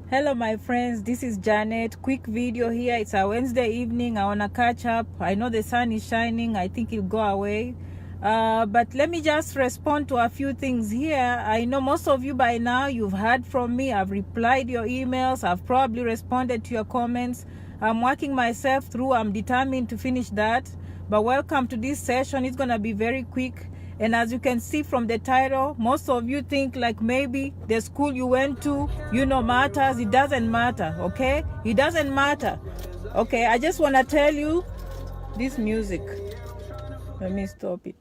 Hello my friends, this is Janet. Quick video here. It's a Wednesday evening. I want to catch up. I know the sun is shining. I think it'll go away. But let me just respond to a few things here. I know most of you by now, you've heard from me. I've replied your emails. I've probably responded to your comments. I'm working myself through. I'm determined to finish that. But welcome to this session. It's going to be very quick. And as you can see from the title, most of you think like maybe the school you went to, matters. It doesn't matter, okay? It doesn't matter. Okay, I just want to tell you this music. Let me stop it.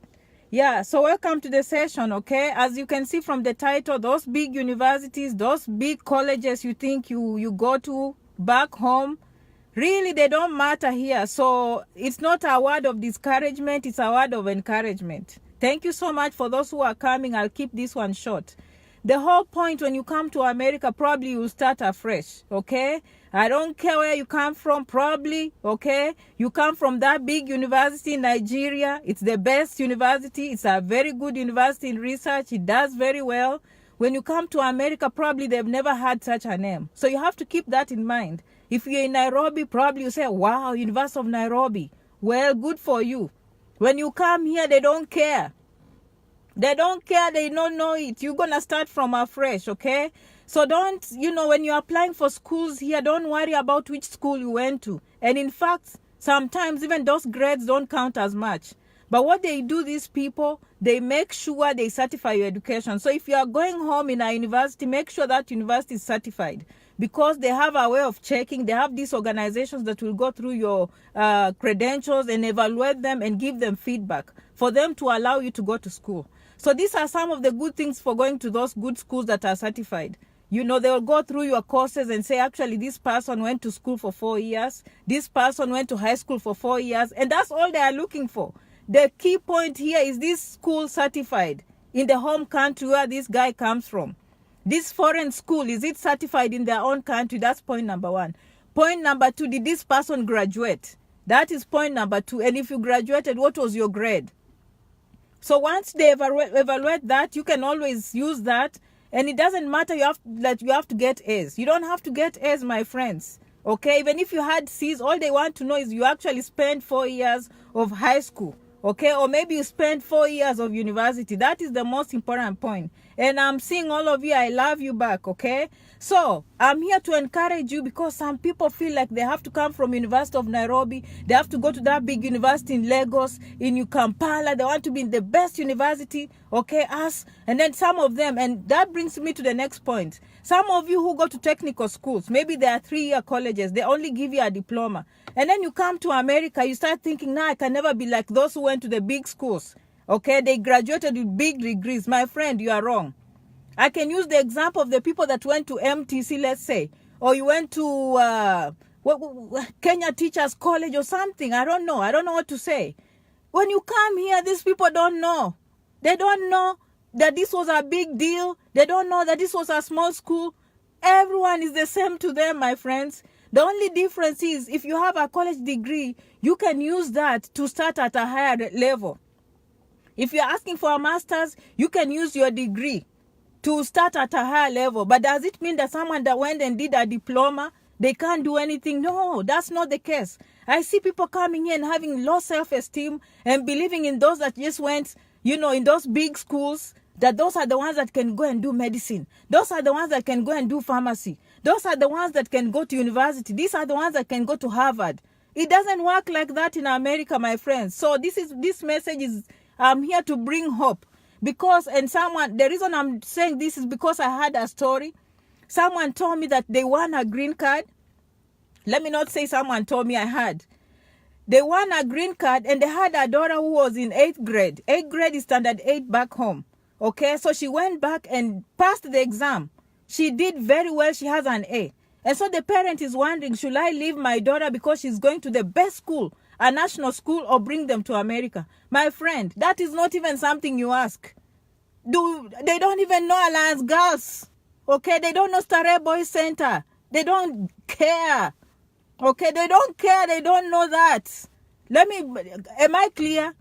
Yeah, so welcome to the session, okay? As you can see from the title, those big universities, those big colleges you think you go to back home, really, they don't matter here. So it's not a word of discouragement, it's a word of encouragement. Thank you so much for those who are coming. I'll keep this one short. The whole point when you come to America, probably you'll start afresh, okay? I don't care where you come from, probably, okay? You come from that big university in Nigeria. It's the best university. It's a very good university in research. It does very well. When you come to America, probably they've never had such a name. So you have to keep that in mind. If you're in Nairobi, probably you say, wow, University of Nairobi. Well, good for you. When you come here, they don't care. They don't care. They don't know it. You're going to start from afresh, okay? So don't, when you're applying for schools here, don't worry about which school you went to. And in fact, sometimes even those grades don't count as much. But what they do, these people, they make sure they certify your education. So if you are going home in a university, make sure that university is certified. Because they have a way of checking. They have these organizations that will go through your credentials and evaluate them and give them feedback for them to allow you to go to school. So these are some of the good things for going to those good schools that are certified. They'll go through your courses and say, actually, this person went to school for 4 years. This person went to high school for 4 years. And that's all they are looking for. The key point here is this school certified in the home country where this guy comes from. This foreign school, is it certified in their own country? That's point number one. Point number two, did this person graduate? That is point number two. And if you graduated, what was your grade? So once they evaluate that, you can always use that. And it doesn't matter you have to get A's. You don't have to get A's, my friends. Okay? Even if you had C's, all they want to know is you actually spent 4 years of high school. Okay? Or maybe you spent 4 years of university. That is the most important point. And I'm seeing all of you. I love you back. Okay? So I'm here to encourage you because some people feel like they have to come from University of Nairobi. They have to go to that big university in Lagos, in Kampala. They want to be in the best university. Okay? And then some of them, and that brings me to the next point. Some of you who go to technical schools, maybe they are 3-year colleges. They only give you a diploma. And then you come to America, you start thinking, nah, I can never be like those who went to the big schools. Okay, they graduated with big degrees. My friend, you are wrong. I can use the example of the people that went to MTC, let's say, or you went to Kenya Teachers College or something. I don't know. I don't know what to say. When you come here, these people don't know. They don't know that this was a big deal. They don't know that this was a small school. Everyone is the same to them, my friends. The only difference is if you have a college degree, you can use that to start at a higher level. If you're asking for a master's, you can use your degree to start at a higher level. But does it mean that someone that went and did a diploma, they can't do anything? No, that's not the case. I see people coming here and having low self-esteem and believing in those that just went, in those big schools, that those are the ones that can go and do medicine. Those are the ones that can go and do pharmacy. Those are the ones that can go to university. These are the ones that can go to Harvard. It doesn't work like that in America, my friends. So this message is, I'm here to bring hope. Because, the reason I'm saying this is because I had a story. Someone told me that they won a green card. Let me not say someone told me, I had. They won a green card and they had a daughter who was in 8th grade. 8th grade is standard 8 back home. Okay, so she went back and passed the exam. She did very well. She has an A. And so the parent is wondering, should I leave my daughter because she's going to the best school, a national school, or bring them to America? My friend, that is not even something you ask. They don't even know Alliance Girls. Okay, they don't know Staré Boys Center. They don't care. Okay, they don't care. They don't know that. Am I clear?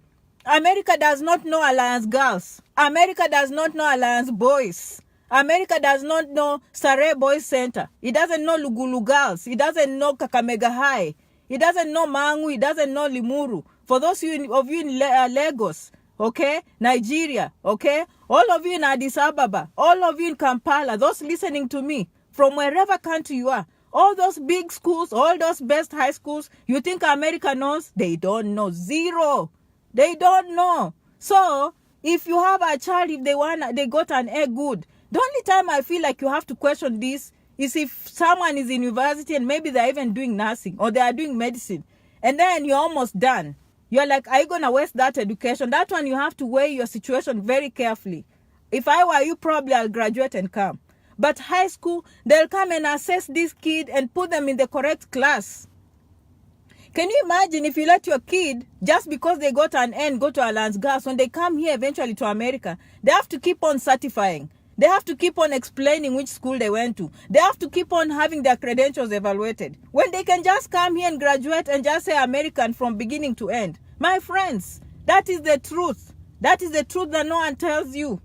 America does not know Alliance Girls. America does not know Alliance Boys. America does not know Sarai Boys Center. It doesn't know Lugulu Girls. It doesn't know Kakamega High. It doesn't know Mangu. It doesn't know Limuru. For those of you in Lagos, okay, Nigeria, okay, all of you in Addis Ababa, all of you in Kampala, those listening to me, from wherever country you are, all those big schools, all those best high schools, you think America knows? They don't know. Zero. They don't know. So, if you have a child, if they got an A good, the only time I feel like you have to question this is if someone is in university and maybe they're even doing nursing or they are doing medicine, and then you're almost done. You're like, are you going to waste that education? That one, you have to weigh your situation very carefully. If I were you, probably I'll graduate and come. But high school, they'll come and assess this kid and put them in the correct class. Can you imagine if you let your kid, just because they got an N, go to a Lance Gas, when they come here eventually to America, they have to keep on certifying. They have to keep on explaining which school they went to. They have to keep on having their credentials evaluated. When they can just come here and graduate and just say American from beginning to end. My friends, that is the truth. That is the truth that no one tells you.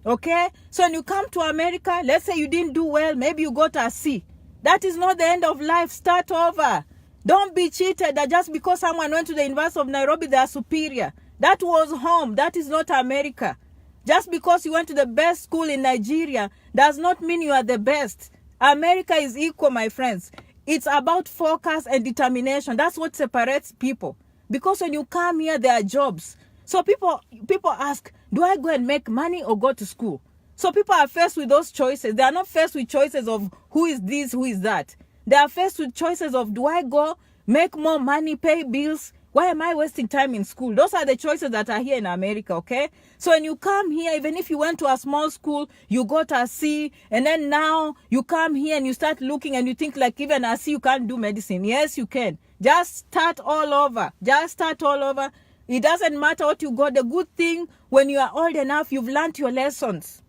Okay? So when you come to America, let's say you didn't do well, maybe you got a C. That is not the end of life. Start over. Don't be cheated that just because someone went to the University of Nairobi, they are superior. That was home. That is not America. Just because you went to the best school in Nigeria does not mean you are the best. America is equal, my friends. It's about focus and determination. That's what separates people. Because when you come here, there are jobs. So people ask, do I go and make money or go to school? So people are faced with those choices. They are not faced with choices of who is this, who is that. They are faced with choices of, do I go make more money, pay bills? Why am I wasting time in school? Those are the choices that are here in America, okay? So when you come here, even if you went to a small school, you got a C, and then now you come here and you start looking and you think like even a C, you can't do medicine. Yes, you can. Just start all over. Just start all over. It doesn't matter what you got. The good thing, when you are old enough, you've learned your lessons.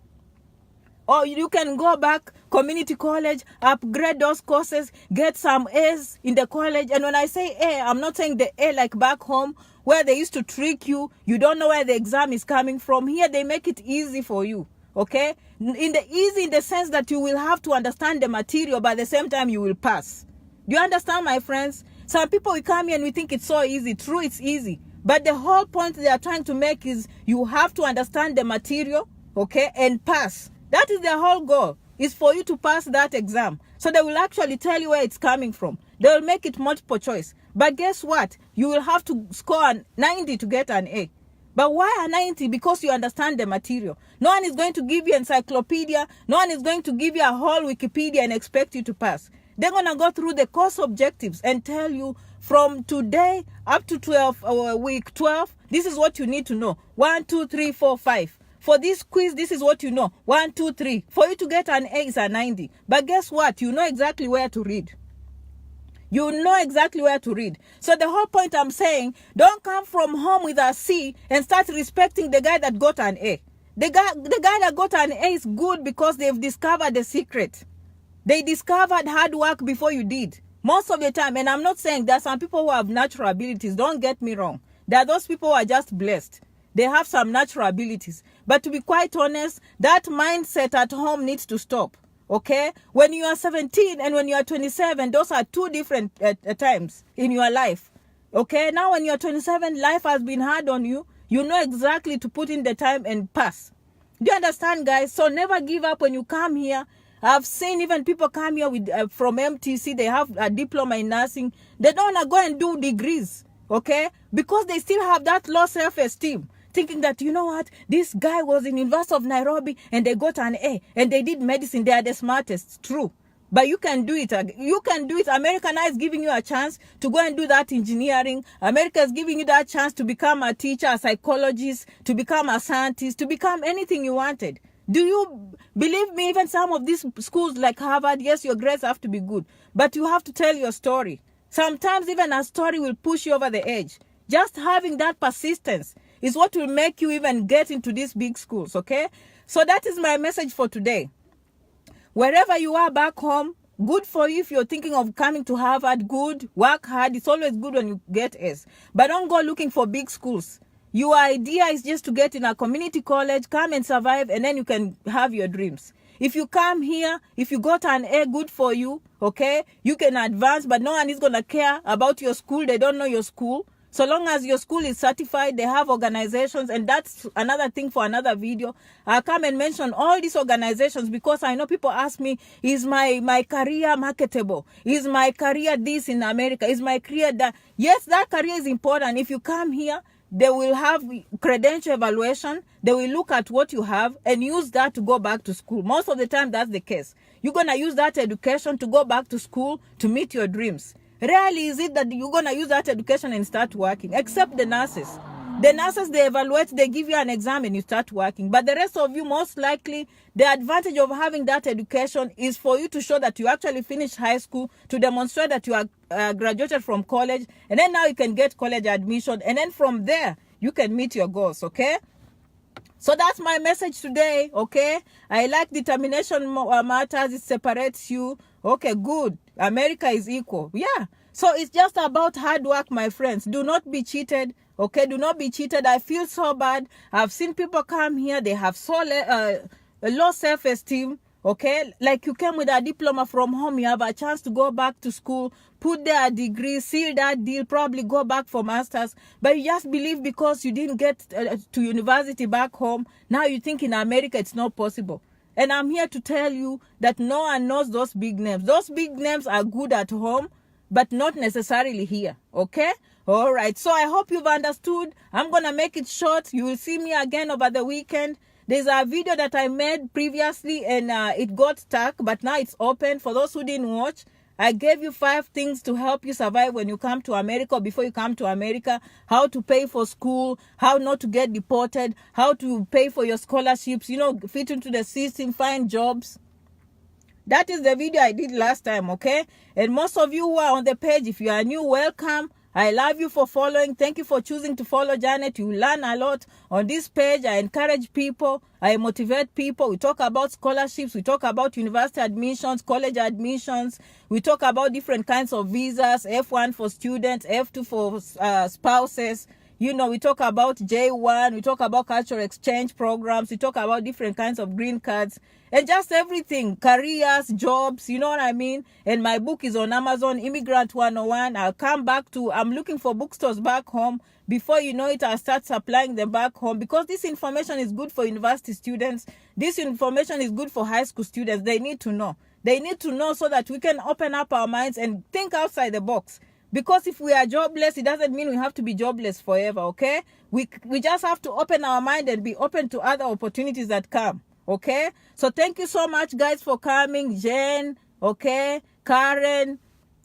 Or you can go back, community college, upgrade those courses, get some A's in the college. And when I say A, I'm not saying the A like back home where they used to trick you. You don't know where the exam is coming from. Here, they make it easy for you, okay? Easy in the sense that you will have to understand the material, but at the same time, you will pass. Do you understand, my friends? Some people, we come here and we think it's so easy. True, it's easy. But the whole point they are trying to make is you have to understand the material, okay, and pass. That is their whole goal, is for you to pass that exam. So they will actually tell you where it's coming from. They will make it multiple choice. But guess what? You will have to score a 90 to get an A. But why a 90? Because you understand the material. No one is going to give you encyclopedia. No one is going to give you a whole Wikipedia and expect you to pass. They're going to go through the course objectives and tell you from today up to week 12, this is what you need to know. 1, 2, 3, 4, 5. For this quiz, this is what you know. 1, 2, 3. For you to get an A is a 90. But guess what? You know exactly where to read. You know exactly where to read. So the whole point I'm saying, don't come from home with a C and start respecting the guy that got an A. The guy that got an A is good because they've discovered the secret. They discovered hard work before you did. Most of the time, and I'm not saying there are some people who have natural abilities. Don't get me wrong. There are those people who are just blessed. They have some natural abilities. But to be quite honest, that mindset at home needs to stop. Okay? When you are 17 and when you are 27, those are two different times in your life. Okay? Now when you are 27, life has been hard on you. You know exactly to put in the time and pass. Do you understand, guys? So never give up when you come here. I've seen even people come here with from MTC. They have a diploma in nursing. They don't want to go and do degrees. Okay? Because they still have that low self-esteem. Thinking that, you know what, this guy was in University of Nairobi and they got an A and they did medicine. They are the smartest. True. But you can do it. You can do it. America now is giving you a chance to go and do that engineering. America is giving you that chance to become a teacher, a psychologist, to become a scientist, to become anything you wanted. Do you believe me? Even some of these schools like Harvard, yes, your grades have to be good, but you have to tell your story. Sometimes even a story will push you over the edge. Just having that persistence is what will make you even get into these big schools, okay? So that is my message for today. Wherever you are back home, good for you. If you're thinking of coming to Harvard, good. Work hard. It's always good when you get A's. But don't go looking for big schools. Your idea is just to get in a community college, come and survive, and then you can have your dreams. If you come here, if you got an A, good for you, okay? You can advance, but no one is going to care about your school. They don't know your school. So long as your school is certified, they have organizations, and that's another thing for another video. I'll come and mention all these organizations because I know people ask me, is my career marketable? Is my career this in America? Is my career that? Yes, that career is important. If you come here, they will have credential evaluation. They will look at what you have and use that to go back to school. Most of the time, that's the case. You're going to use that education to go back to school to meet your dreams. Rarely is it that you're going to use that education and start working, except the nurses. The nurses, they evaluate, they give you an exam and you start working. But the rest of you, most likely, the advantage of having that education is for you to show that you actually finished high school, to demonstrate that you are graduated from college, and then now you can get college admission, and then from there, you can meet your goals, okay? So that's my message today, okay? I like determination matters. It separates you. Okay, good. America is equal. Yeah. So it's just about hard work, my friends. Do not be cheated, okay? Do not be cheated. I feel so bad. I've seen people come here. They have so low self-esteem, okay? Like you came with a diploma from home. You have a chance to go back to school, put there a degree, seal that deal, probably go back for masters. But you just believe because you didn't get to university back home, now you think in America it's not possible. And I'm here to tell you that no one knows those big names. Those big names are good at home, but not necessarily here, okay? All right, so I hope you've understood. I'm going to make it short. You will see me again over the weekend. There's a video that I made previously and it got stuck, but now it's open. For those who didn't watch, I gave you 5 things to help you survive when you come to America or before you come to America. How to pay for school, how not to get deported, how to pay for your scholarships, you know, fit into the system, find jobs. That is the video I did last time, okay? And most of you who are on the page, if you are new, welcome. I love you for following. Thank you for choosing to follow Janet. You learn a lot on this page. I encourage people. I motivate people. We talk about scholarships. We talk about university admissions, college admissions. We talk about different kinds of visas, F1 for students, F2 for spouses. You know, we talk about J1, we talk about cultural exchange programs, we talk about different kinds of green cards, and just everything, careers, jobs, you know what I mean? And my book is on Amazon, Immigrant 101. I'll come back to, I'm looking for bookstores back home. Before you know it, I'll start supplying them back home because this information is good for university students. This information is good for high school students. They need to know. They need to know so that we can open up our minds and think outside the box. Because if we are jobless, it doesn't mean we have to be jobless forever, okay? We just have to open our mind and be open to other opportunities that come, okay? So thank you so much, guys, for coming. Jen, okay? Karen,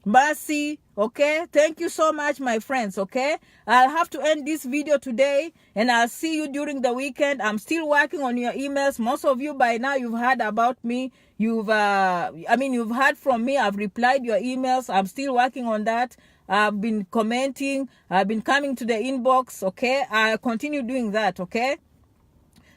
Mercy, okay? Thank you so much, my friends, okay? I'll have to end this video today, and I'll see you during the weekend. I'm still working on your emails. Most of you by now, you've heard about me. You've heard from me. I've replied your emails. I'm still working on that. I've been commenting. I've been coming to the inbox, okay? I'll continue doing that, okay?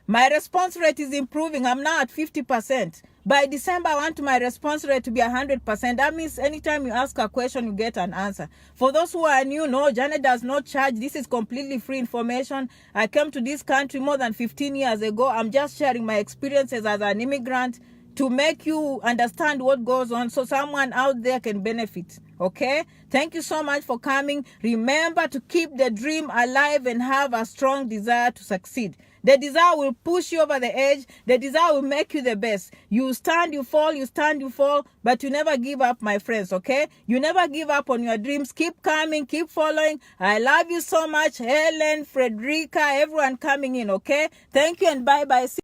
My response rate is improving. I'm now at 50%. By December, I want my response rate to be 100%. That means anytime you ask a question, you get an answer. For those who are new, no, Janet does not charge. This is completely free information. I came to this country more than 15 years ago. I'm just sharing my experiences as an immigrant to make you understand what goes on so someone out there can benefit, okay? Thank you so much for coming. Remember to keep the dream alive and have a strong desire to succeed. The desire will push you over the edge. The desire will make you the best. You stand, you fall, you stand, you fall, but you never give up, my friends, okay? You never give up on your dreams. Keep coming, keep following. I love you so much. Helen, Frederica, everyone coming in, okay? Thank you and bye-bye.